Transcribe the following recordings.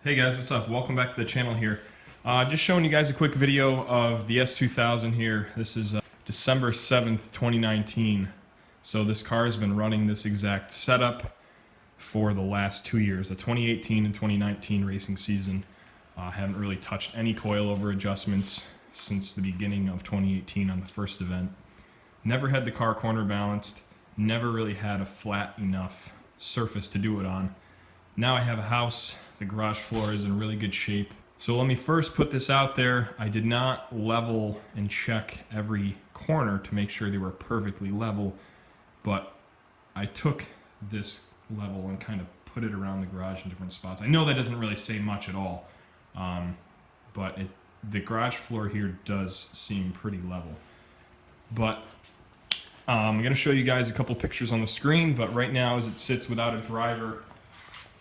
Hey guys, what's up? Welcome back to the channel here. Just showing you guys a quick video of the S2000 here. This is December 7th, 2019. So this car has been running this exact setup for the last 2 years, the 2018 and 2019 racing season. Haven't really touched any coilover adjustments since the beginning of 2018 on the first event. Never had the car corner balanced, never really had a flat enough surface to do it on. Now I have a house, the garage floor is in really good shape. So let me first put this out there. I did not level and check every corner to make sure they were perfectly level, but I took this level and kind of put it around the garage in different spots. I know that doesn't really say much at all, but the garage floor here does seem pretty level. But I'm going to show you guys a couple pictures on the screen, but right now as it sits without a driver,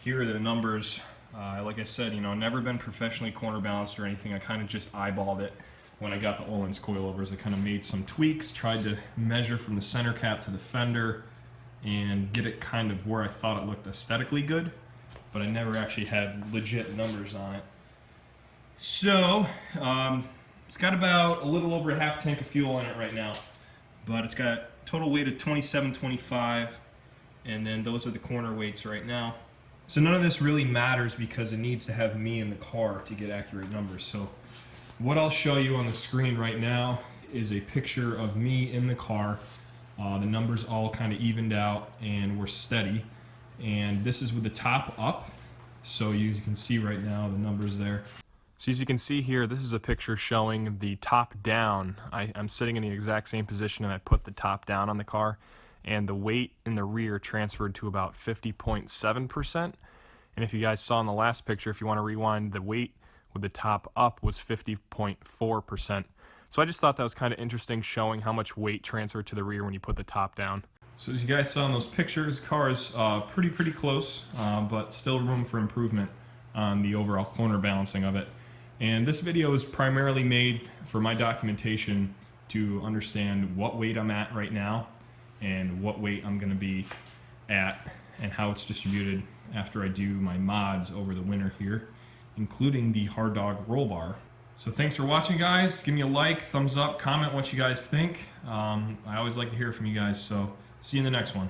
here are the numbers. Like I said, never been professionally corner balanced or anything. I kind of just eyeballed it when I got the Öhlins coilovers. I kind of made some tweaks, tried to measure from the center cap to the fender and get it kind of where I thought it looked aesthetically good, but I never actually had legit numbers on it. So, it's got about a little over a half tank of fuel in it right now, but it's got total weight of 2725, and then those are the corner weights right now. So none of this really matters because it needs to have me in the car to get accurate numbers. So what I'll show you on the screen right now is a picture of me in the car. The numbers all kind of evened out and were steady. And this is with the top up. So you can see right now the numbers there. So as you can see here, this is a picture showing the top down. I'm sitting in the exact same position and I put the top down on the car. And the weight in the rear transferred to about 50.7%. And if you guys saw in the last picture, if you want to rewind, the weight with the top up was 50.4%. So I just thought that was kind of interesting, showing how much weight transferred to the rear when you put the top down. So as you guys saw in those pictures, the car is pretty close, but still room for improvement on the overall corner balancing of it. And this video is primarily made for my documentation to understand what weight I'm at right now and what weight I'm going to be at and how it's distributed after I do my mods over the winter here, including the hard dog roll bar. So thanks for watching, guys. Give me a like, thumbs up, comment what you guys think. I always like to hear from you guys, so see you in the next one.